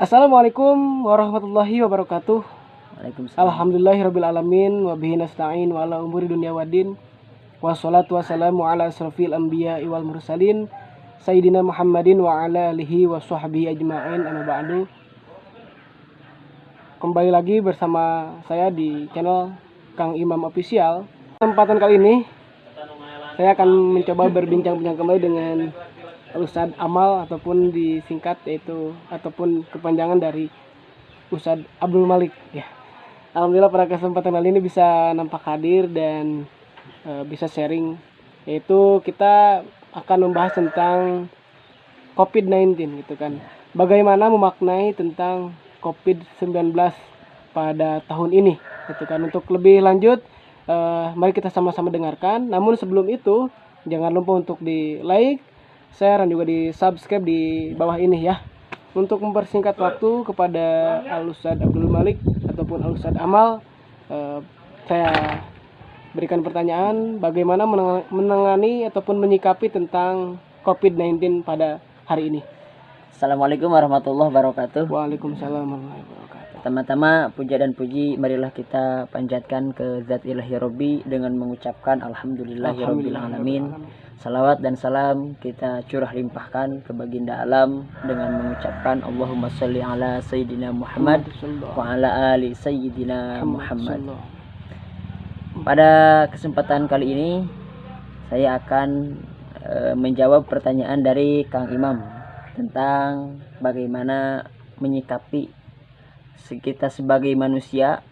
Assalamualaikum warahmatullahi wabarakatuh. Waalaikumsalam. Alhamdulillahirabbil alamin wa bihi nasta'in wa ala umuri dunya waddin. Wassalatu wassalamu ala asrofil anbiya'i wal mursalin sayyidina Muhammadin wa ala alihi wa sahbihi ajma'in, amma ba'du. Kembali lagi bersama saya di channel Kang Imam Official. Kesempatan kali ini saya akan mencoba berbincang-bincang kembali dengan Ustadz Amal, ataupun disingkat yaitu ataupun kepanjangan dari Ustadz Abdul Malik ya. Alhamdulillah pada kesempatan kali ini bisa nampak hadir dan bisa sharing, yaitu kita akan membahas tentang COVID-19 gitu kan. Bagaimana memaknai tentang COVID-19 pada tahun ini gitu kan. Untuk lebih lanjut mari kita sama-sama dengarkan. Namun sebelum itu jangan lupa untuk di like, share, dan juga di subscribe di bawah ini ya. Untuk mempersingkat waktu kepada Al-Ustadz Abdul Malik ataupun Al-Ustadz Amal, saya berikan pertanyaan, bagaimana menangani ataupun menyikapi tentang COVID-19 pada hari ini. Assalamualaikum warahmatullahi wabarakatuh. Waalaikumsalam warahmatullahi wabarakatuh. Pertama-tama puja dan puji marilah kita panjatkan ke Zat Ilahi Robbi dengan mengucapkan Alhamdulillahirabbil alamin. Salawat dan salam kita curah limpahkan ke baginda alam dengan mengucapkan Allahumma sholli ala Sayyidina Muhammad wa ala ali Sayyidina Muhammad. Pada kesempatan kali ini saya akan menjawab pertanyaan dari Kang Imam tentang bagaimana menyikapi kita sebagai manusia,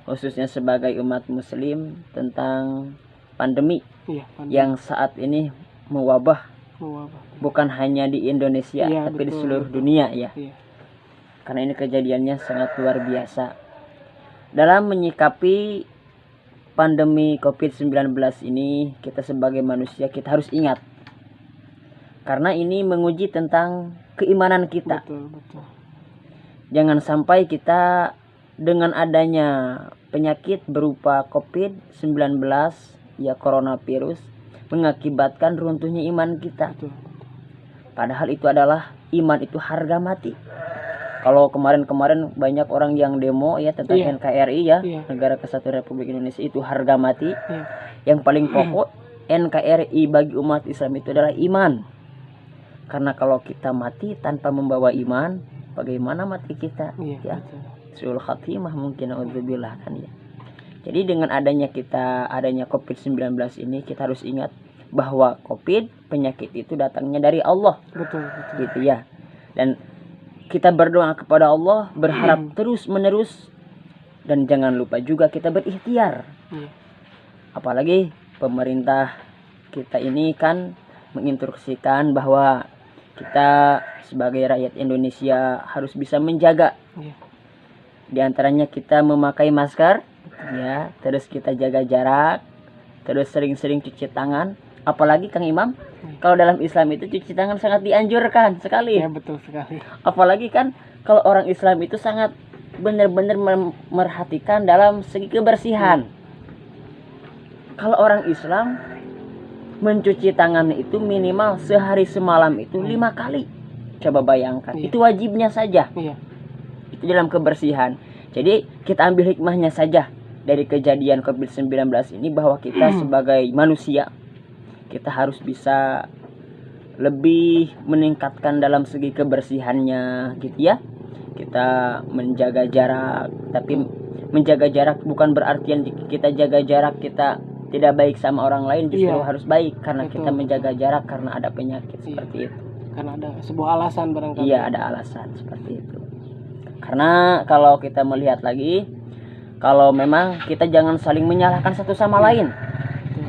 khususnya sebagai umat muslim, tentang pandemi yang saat ini mewabah. Bukan hanya di Indonesia tapi betul, di seluruh dunia ya. Karena ini kejadiannya sangat luar biasa. Dalam menyikapi pandemi COVID-19 ini, kita sebagai manusia kita harus ingat, karena ini menguji tentang keimanan kita. Betul. Jangan sampai kita dengan adanya penyakit berupa COVID-19 ya, coronavirus, mengakibatkan runtuhnya iman kita. Padahal itu adalah iman itu harga mati. Kalau kemarin-kemarin banyak orang yang demo ya tentang NKRI ya, Negara Kesatuan Republik Indonesia, itu harga mati. Yang paling pokok NKRI bagi umat Islam itu adalah iman. Karena kalau kita mati tanpa membawa iman, bagaimana mati kita? Ya, suul khatimah mungkin, auzubillah kan ya. Jadi dengan adanya COVID-19 ini, kita harus ingat bahwa penyakit itu datangnya dari Allah. Betul. Gitu ya. Dan kita berdoa kepada Allah, berharap terus menerus, dan jangan lupa juga kita berikhtiar. Apalagi pemerintah kita ini kan menginstruksikan bahwa kita sebagai rakyat Indonesia harus bisa menjaga. Di antaranya kita memakai masker ya, terus kita jaga jarak, terus sering-sering cuci tangan. Apalagi Kang Imam, kalau dalam Islam itu cuci tangan sangat dianjurkan sekali. Ya, betul sekali. Apalagi kan kalau orang Islam itu sangat benar-benar memperhatikan dalam segi kebersihan. Kalau orang Islam mencuci tangannya itu minimal sehari semalam itu 5 kali. Coba bayangkan, itu wajibnya saja. Itu dalam kebersihan. Jadi kita ambil hikmahnya saja dari kejadian COVID-19 ini, bahwa kita sebagai manusia, kita harus bisa lebih meningkatkan dalam segi kebersihannya gitu ya. Kita menjaga jarak, tapi menjaga jarak bukan berarti kita jaga jarak kita tidak baik sama orang lain, justru harus baik karena kita menjaga jarak karena ada penyakit seperti itu. Karena ada sebuah alasan barangkali. Iya, ada alasan seperti itu. Karena kalau kita melihat lagi, kalau memang kita jangan saling menyalahkan satu sama lain.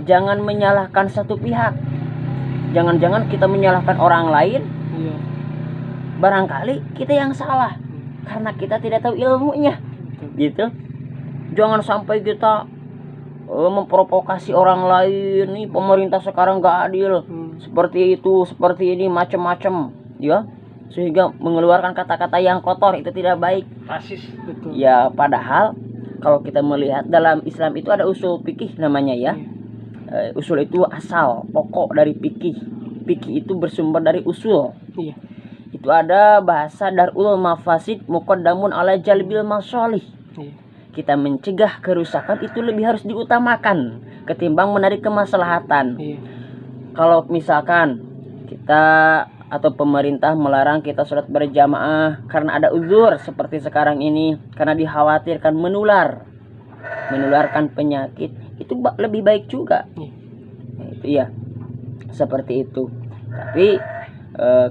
Jangan menyalahkan satu pihak. Jangan-jangan kita menyalahkan orang lain. Barangkali kita yang salah karena kita tidak tahu ilmunya. Gitu. Jangan sampai kita memprovokasi orang lain. Nih pemerintah sekarang gak adil. Seperti itu, seperti ini, macam-macam ya. Sehingga mengeluarkan kata-kata yang kotor, itu tidak baik. Rasis, betul. Ya, padahal kalau kita melihat dalam Islam itu ada usul fikih namanya ya. Usul itu asal, pokok dari fikih. Fikih itu bersumber dari usul. itu ada bahasa darul mafasid muqaddamun ala jalbil masolih. Iya. Kita mencegah kerusakan itu lebih harus diutamakan ketimbang menarik kemaslahatan. Iya. Kalau misalkan kita atau pemerintah melarang kita sholat berjamaah karena ada uzur seperti sekarang ini, karena dikhawatirkan menularkan penyakit, itu lebih baik juga. Itu ya, seperti itu. Tapi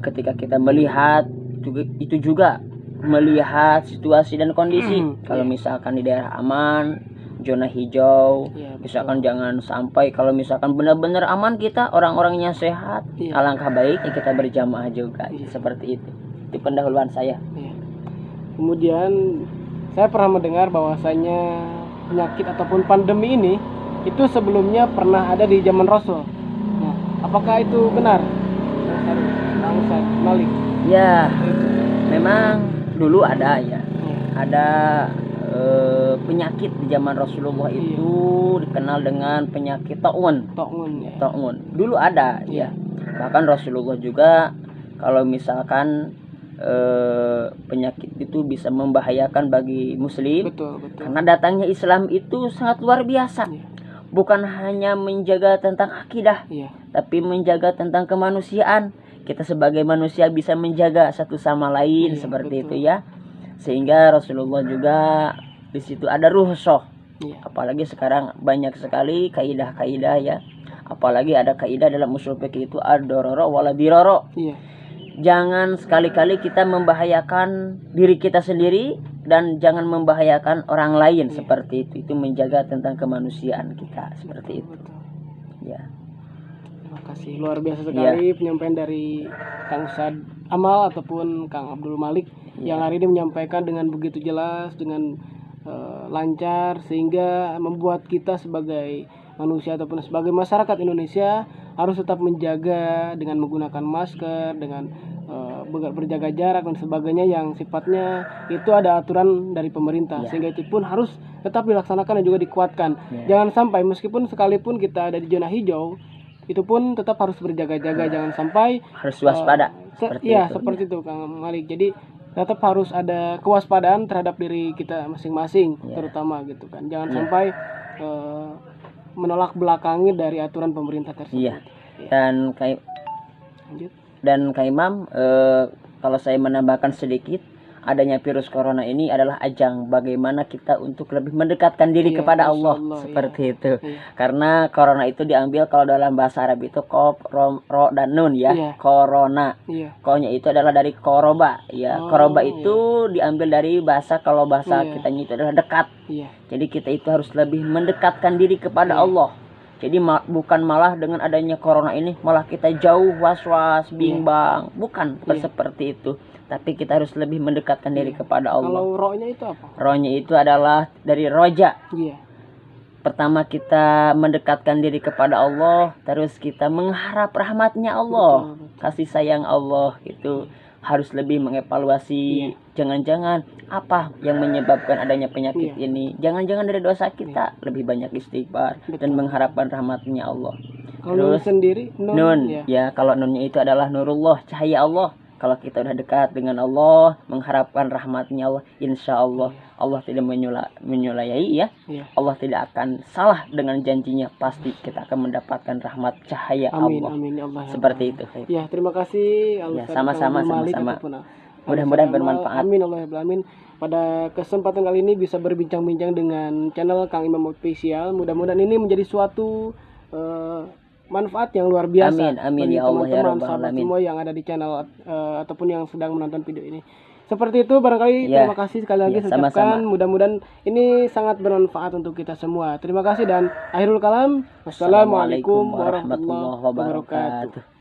ketika kita melihat itu juga melihat situasi dan kondisi. Kalau misalkan di daerah aman, zona hijau, misalkan jangan sampai, kalau misalkan benar-benar aman kita, orang-orangnya sehat, alangkah baiknya kita berjamaah juga. Seperti itu pendahuluan saya. Kemudian saya pernah mendengar bahwasanya penyakit ataupun pandemi ini itu sebelumnya pernah ada di zaman Rasul. Nah, apakah itu benar, Bang Ustaz Malik? Ya, memang dulu ada ya, ada penyakit di zaman Rasulullah itu dikenal dengan penyakit ta'un. Dulu ada ya. Bahkan Rasulullah juga kalau misalkan penyakit itu bisa membahayakan bagi muslim. Betul. Karena datangnya Islam itu sangat luar biasa. Bukan hanya menjaga tentang akidah, tapi menjaga tentang kemanusiaan. Kita sebagai manusia bisa menjaga satu sama lain, seperti itu ya. Sehingga Rasulullah juga di situ ada ruhsah. Apalagi sekarang banyak sekali kaidah-kaidah ya. Apalagi ada kaidah dalam usul fikih itu ad-darara wala dirara. Jangan sekali-kali kita membahayakan diri kita sendiri dan jangan membahayakan orang lain. Seperti itu menjaga tentang kemanusiaan kita, seperti itu. Ya. Terima kasih, luar biasa sekali penyampaian dari Kang Ustaz Amal ataupun Kang Abdul Malik yang hari ini menyampaikan dengan begitu jelas, dengan lancar, sehingga membuat kita sebagai manusia ataupun sebagai masyarakat Indonesia harus tetap menjaga dengan menggunakan masker, dengan berjaga jarak dan sebagainya yang sifatnya itu ada aturan dari pemerintah, sehingga itu pun harus tetap dilaksanakan dan juga dikuatkan. Jangan sampai meskipun sekalipun kita ada di zona hijau, itu pun tetap harus berjaga-jaga, jangan sampai harus waspada. Seperti itu Kang Malik. Jadi tetap harus ada kewaspadaan terhadap diri kita masing-masing, terutama gitu kan. Jangan sampai menolak belakangi dari aturan pemerintah tersebut. Dan Kak Imam, kalau saya menambahkan sedikit, adanya virus corona ini adalah ajang bagaimana kita untuk lebih mendekatkan diri kepada Allah, seperti itu. Karena corona itu diambil kalau dalam bahasa Arab itu kof, ro dan nun ya. Corona. Ko-nya itu adalah dari koroba ya. Koroba itu diambil dari bahasa, kalau bahasa kitanya itu adalah dekat. Jadi kita itu harus lebih mendekatkan diri kepada Allah. Jadi bukan malah dengan adanya corona ini malah kita jauh, was-was, bimbang. Bukan seperti itu. Tapi kita harus lebih mendekatkan diri kepada Allah. Kalau rohnya itu apa? Rohnya itu adalah dari roja. Pertama kita mendekatkan diri kepada Allah, terus kita mengharap rahmatnya Allah, kasih sayang Allah. Itu harus lebih mengevaluasi. Jangan-jangan apa yang menyebabkan adanya penyakit ini? Jangan-jangan dari dosa kita. Lebih banyak istighfar dan mengharapkan rahmatnya Allah. Kalau sendiri nun ya, kalau nunnya itu adalah nurullah, cahaya Allah. Kalau kita udah dekat dengan Allah, mengharapkan rahmatnya Allah, insya Allah Allah tidak menyulayai ya. Allah tidak akan salah dengan janjinya. Pasti kita akan mendapatkan rahmat cahaya Allah. Amin, Allah. Seperti itu. Ya, terima kasih. Sama-sama. Mudah-mudahan bermanfaat. Amin, Allah. Pada kesempatan kali ini bisa berbincang-bincang dengan channel Kang Imam Official. Mudah-mudahan ini menjadi suatu manfaat yang luar biasa. Amin bagi ya Allah ya teman-teman, Rabbal sahabat alamin. semua yang ada di channel ataupun yang sedang menonton video ini. Seperti itu barangkali. Terima kasih sekali lagi saya ucapkan. Mudah-mudahan ini sangat bermanfaat untuk kita semua. Terima kasih dan akhirul kalam. Wassalamualaikum warahmatullahi wabarakatuh.